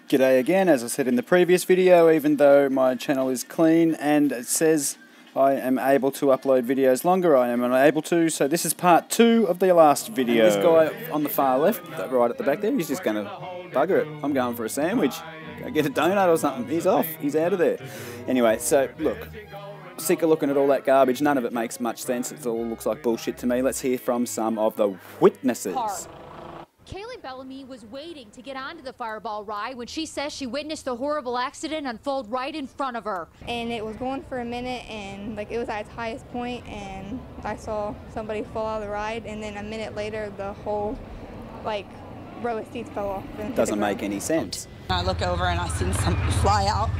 G'day again, as I said in the previous video, even though my channel is clean and it says I am able to upload videos longer, I am unable to, so this is part 2 of the last video. And this guy on the far left, right at the back there, he's just going to bugger it. I'm going for a sandwich, go get a donut or something. He's off, he's out of there. Anyway, so look, sick of looking at all that garbage, none of it makes much sense, it all looks like bullshit to me. Let's hear from some of the witnesses. Kaylee Bellamy was waiting to get onto the Fireball ride when she says she witnessed the horrible accident unfold right in front of her. And it was going for a minute, and like it was at its highest point, and I saw somebody fall out of the ride, and then a minute later the whole like row of seats fell off. Doesn't make any sense. I look over and I seen something fly out,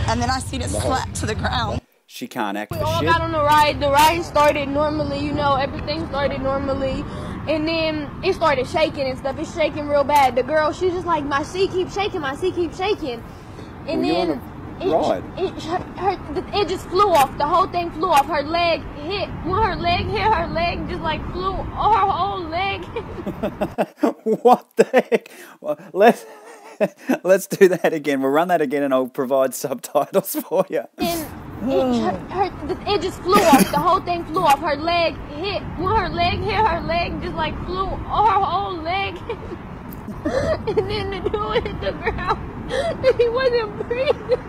and then I seen it slap to the ground. She can't act for shit. We all shit. got on the ride. The ride started normally, you know, everything started normally. And then it started shaking and stuff. It's shaking real bad. The girl, she's just like, my seat keeps shaking, my seat keeps shaking. And then it just flew off. The whole thing flew off. Her leg hit. When her leg hit, her leg just like flew. Her whole leg. What the heck? Well, let's do that again. We'll run that again and I'll provide subtitles for you. It just flew off. The whole thing flew off. Her leg hit. When her leg hit, her leg just like flew. Her whole leg. And then the dude hit the ground. He wasn't breathing.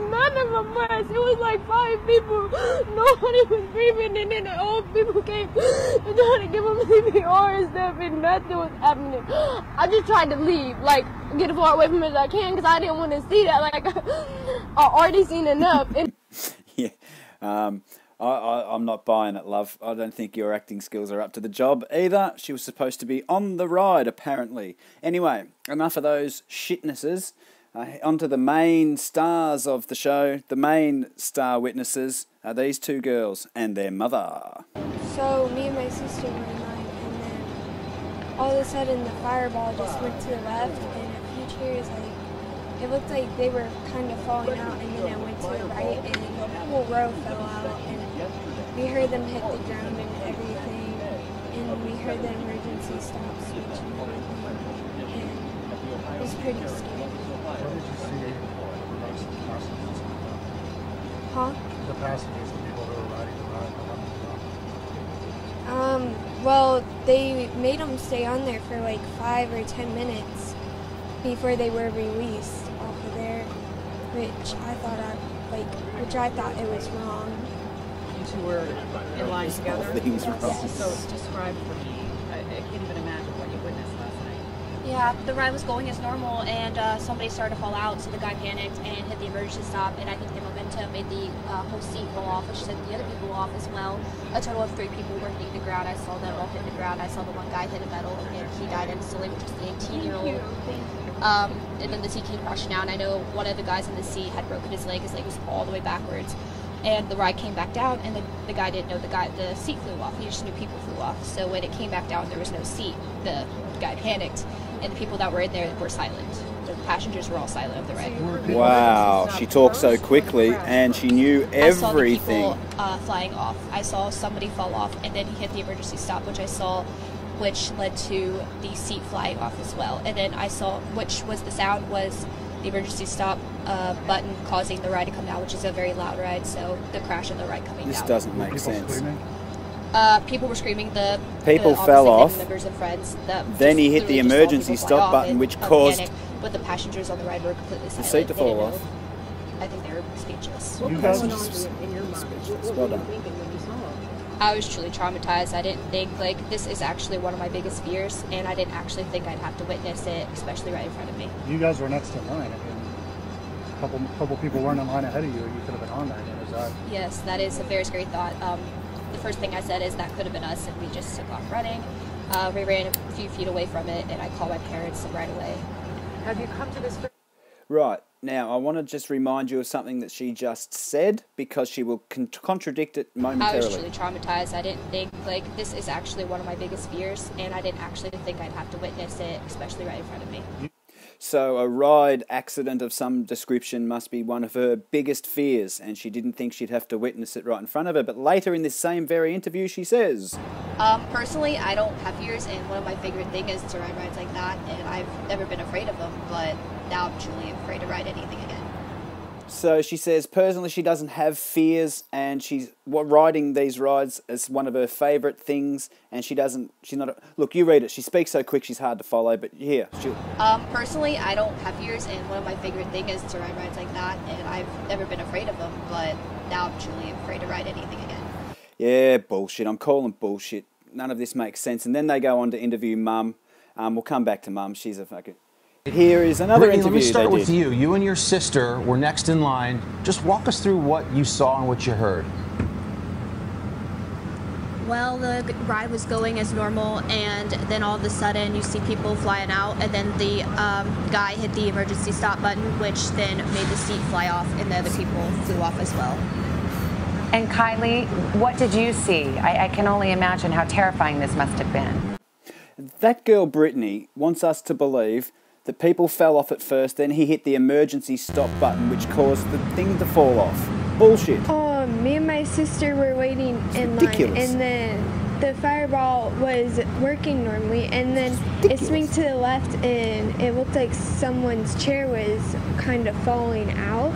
None of them was. It was like 5 people. Nobody was breathing. And then the old people came and tried to give him CPR and stuff, and nothing was happening. I just tried to leave, like, get as far away from it as I can, because I didn't want to see that. Like, I already seen enough. Yeah. I'm not buying it, love. I don't think your acting skills are up to the job either. She was supposed to be on the ride, apparently. Anyway, enough of those shitnesses. Onto the main stars of the show. The main star witnesses are these 2 girls and their mother. So me and my sister were in line, and then all of a sudden the Fireball just went to the left, and a few chairs, like, it looked like they were kind of falling out, and then it went to the right, and the whole row fell out, and we heard them hit the ground and everything, and we heard the emergency stop switch and everything, and it was pretty scary. What did you see the passengers? Huh? The passengers, the people who were riding the ride. Well, they made them stay on there for like 5 or 10 minutes before they were released off of there, which I thought it was wrong. You 2 were in line together. So describe for me. I can't even imagine what you witnessed last night. Yeah, the ride was going as normal, and somebody started to fall out, so the guy panicked and hit the emergency stop, and I think the momentum made the whole seat fall off, which sent the other people off as well. A total of 3 people were hitting the ground. I saw them all hit the ground. I saw the one guy hit a metal, and he died instantly, which was the 18-year-old. And then the seat came crashing down. I know one of the guys in the seat had broken his leg. His leg was all the way backwards. And the ride came back down, and the guy didn't know the seat flew off. He just knew people flew off. So when it came back down, there was no seat. The guy panicked, and the people that were in there were silent. The passengers were all silent of the ride. Wow, she talked so quickly, and she knew everything. I saw the people flying off. I saw somebody fall off, and then he hit the emergency stop, which led to the seat flying off as well. And then I saw, which was the sound was the emergency stop button causing the ride to come down, which is a very loud ride, so the crash of the ride coming down. This doesn't make sense. People were screaming. People fell off. Members and friends. Then he hit the emergency stop button, which caused panic, but the passengers on the ride were completely silent. the seat to fall off. I think they were speechless. What was going on in your mind? Well What were done. you thinking when you saw it? I was truly traumatized. I didn't think, like, this is actually one of my biggest fears, and I didn't actually think I'd have to witness it, especially right in front of me. You guys were next in line. I mean, a couple people weren't in line ahead of you. You could have been on there. Is that? Yes, that is a very scary thought. The first thing I said is that could have been us, and we just took off running. We ran a few feet away from it, and I called my parents right away. Have you come to this? Right, now I want to just remind you of something that she just said, because she will contradict it momentarily. I was truly traumatized. I didn't think, like, this is actually one of my biggest fears, and I didn't actually think I'd have to witness it, especially right in front of me. So a ride accident of some description must be one of her biggest fears, and she didn't think she'd have to witness it right in front of her. But later in this same very interview, she says, Personally, I don't have fears, and one of my favorite things is to ride rides like that, and I've never been afraid of them, but now I'm truly afraid to ride anything again. So she says personally she doesn't have fears, and she's riding these rides is one of her favourite things, and she's not, look, you read it, she speaks so quick she's hard to follow, but here. Personally, I don't have fears, and one of my favorite things is to ride rides like that, and I've never been afraid of them, but now I'm truly afraid to ride anything again. Yeah, bullshit, I'm calling bullshit. None of this makes sense. And then they go on to interview Mum. We'll come back to Mum, she's a fucking... Here is another interview. Let me start with you. You and your sister were next in line. Just walk us through what you saw and what you heard. Well, the ride was going as normal, and then all of a sudden you see people flying out, and then the guy hit the emergency stop button, which then made the seat fly off, and the other people flew off as well. And Kylie, what did you see? I can only imagine how terrifying this must have been. That girl, Brittany, wants us to believe that people fell off at first, then he hit the emergency stop button, which caused the thing to fall off. Bullshit. Me and my sister were waiting in line, and then the fireball was working normally, and then it swung to the left, and it looked like someone's chair was kind of falling out.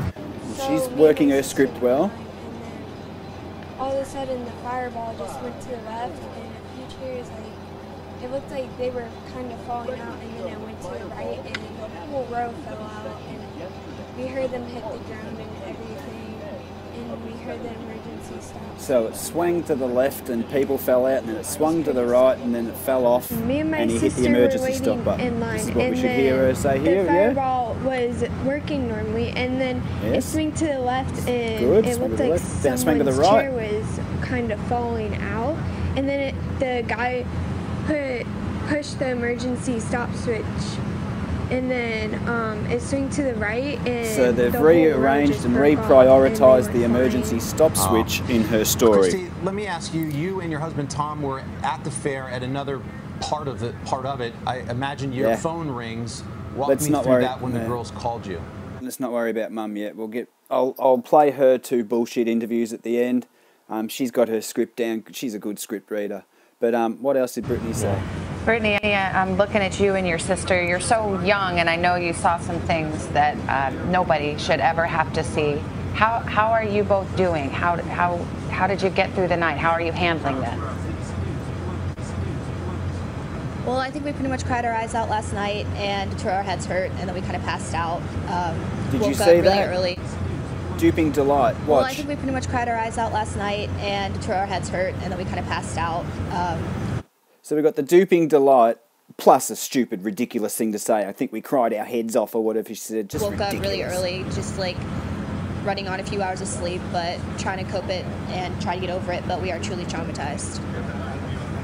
She's working her script well. All of a sudden, the fireball just went to the left, and a few chairs, it looked like they were kind of falling out, and then it went to the right, and the whole row fell out, and we heard them hit the ground and everything, and we heard the emergency stop. So it swung to the left, and people fell out, and then it swung to the right, and then it fell off, Me and my and he hit the sister emergency were stop waiting button. in line, This is what and we should hear her say here, the fireball was working normally, and then it swung to the left, and it looked like someone's chair was kind of falling out, and then the guy pushed the emergency stop switch, and then it swung to the right, and so they've rearranged and reprioritized the emergency stop switch in her story. Christy, let me ask you, you and your husband Tom were at the fair at another part of it. I imagine your phone rings. Walk me through that when the girls called you. Let's not worry about Mum yet. I'll play her 2 bullshit interviews at the end. She's got her script down. She's a good script reader. But what else did Brittany say? Brittany, I'm looking at you and your sister. You're so young, and I know you saw some things that nobody should ever have to see. How are you both doing? How did you get through the night? How are you handling that? Well, I think we pretty much cried our eyes out last night, and until our heads hurt, and then we kind of passed out. Did you woke see up that? Really early. Duping Delight. Watch. Well, I think we pretty much cried our eyes out last night, and until our heads hurt, and then we kind of passed out. So we've got the Duping Delight, plus a stupid, ridiculous thing to say. I think we cried our heads off or whatever she said. Just woke ridiculous. up really early, just like running on a few hours of sleep, but trying to cope it and try to get over it, but we are truly traumatized.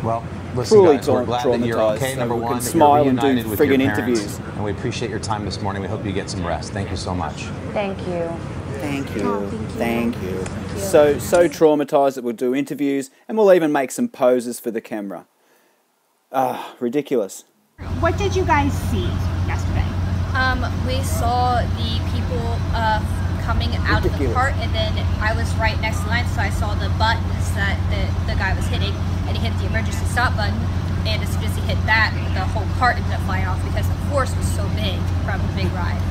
Well, listen, guys, we're glad that you're okay, so number we one, can that smile you're and do reunited with your friggin' parents, interviews. and we appreciate your time this morning. We hope you get some rest. Thank you so much. Thank you. Thank you. Oh, Thank you. So traumatized that we'll do interviews, and we'll even make some poses for the camera. Ridiculous. What did you guys see yesterday? We saw the people coming out of the cart, and then I was right next to the line, so I saw the buttons that the guy was hitting, and he hit the emergency stop button, and as soon as he hit that, the whole cart ended up flying off because the force was so big from the big ride.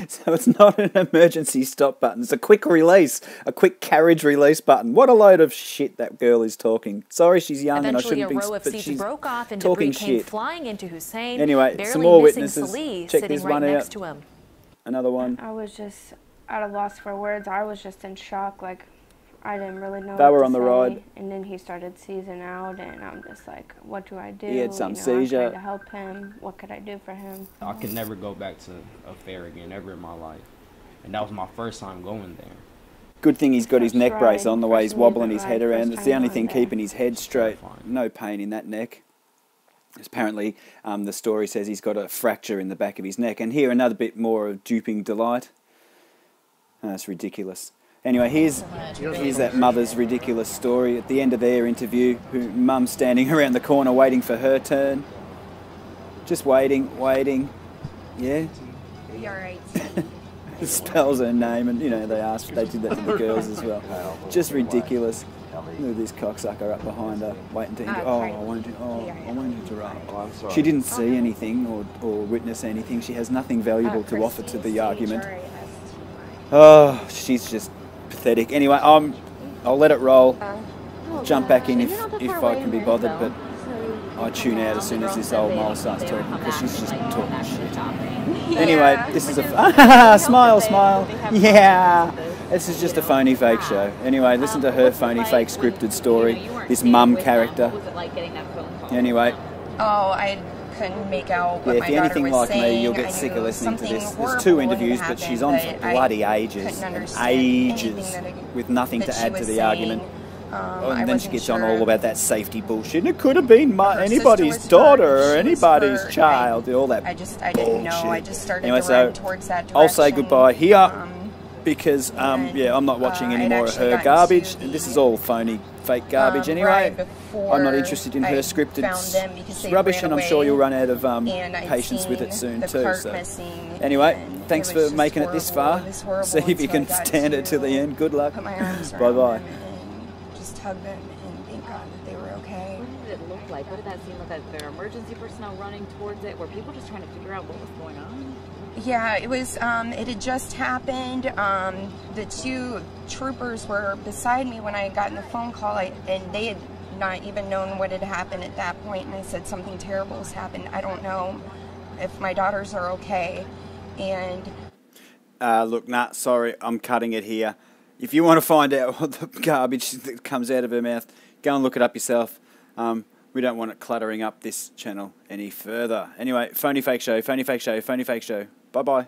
So it's not an emergency stop button, it's a quick release, a quick carriage release button. What a load of shit that girl is talking. Sorry she's young and I shouldn't be, a row of seats broke off and talking debris came shit. flying into Hussein, Anyway, barely some more missing witnesses. Salih, Check sitting this right one next out. to him. Another one. I was just at a loss for words. I was just in shock, like I didn't really know They what were to on the say. ride. And then he started seizing out, and I'm just like, what do I do? He had some I'm seizure. trying to help him. What could I do for him? I could never go back to a fair again, ever in my life. And that was my first time going there. Good thing he's got his neck brace on the way he's First wobbling ride, his head first around. It's time the only going thing there. keeping his head straight. No pain in that neck. Apparently, the story says he's got a fracture in the back of his neck. And here, another bit more of Duping Delight. That's ridiculous. Anyway, here's that mother's ridiculous story. At the end of their interview, Mum's standing around the corner waiting for her turn. Just waiting. Yeah. B-R-I-T. Spells her name, and you know they did that to the girls as well. Just ridiculous. Look at this cocksucker up behind her, waiting to. I won't interrupt. Oh, I'm sorry. She didn't see anything or witness anything. She has nothing valuable to offer to the argument. Oh, she's just pathetic. Anyway, I'll let it roll. Jump back in if I can be bothered, but I tune out as soon as this old mole starts talking because she's just talking shit. Anyway, this is a smile. Yeah, this is just a phony fake show. Anyway, listen to her phony fake scripted story. This mum character. Anyway. Oh, I couldn't make out what if my you're daughter anything was like saying. me, you'll get sick of listening to this. There's 2 interviews, but she's on for bloody ages and ages with nothing to add to the argument. And then she gets on all about that safety bullshit. And it could have been anybody's daughter or anybody's child. All that I didn't know. I just started anyway, to run towards that direction. I'll say goodbye here because yeah, I'm not watching any more of her garbage. And this is all phony, fake garbage anyway. I'm not interested in her scripted rubbish, and I'm sure you'll run out of patience with it soon too. So anyway, thanks for making it this far. See if you can stand it to the end. Good luck. Bye bye. Hug them and thank God that they were okay. What did it look like? What did that seem like? That there were emergency personnel running towards it? Were people just trying to figure out what was going on? Yeah, it was. It had just happened. The 2 troopers were beside me when I had gotten the phone call, and they had not even known what had happened at that point. And I said something terrible has happened. I don't know if my daughters are okay. And look, nah, sorry, I'm cutting it here. If you want to find out what the garbage that comes out of her mouth, go and look it up yourself. We don't want it cluttering up this channel any further. Anyway, phony fake show, phony fake show, phony fake show. Bye-bye.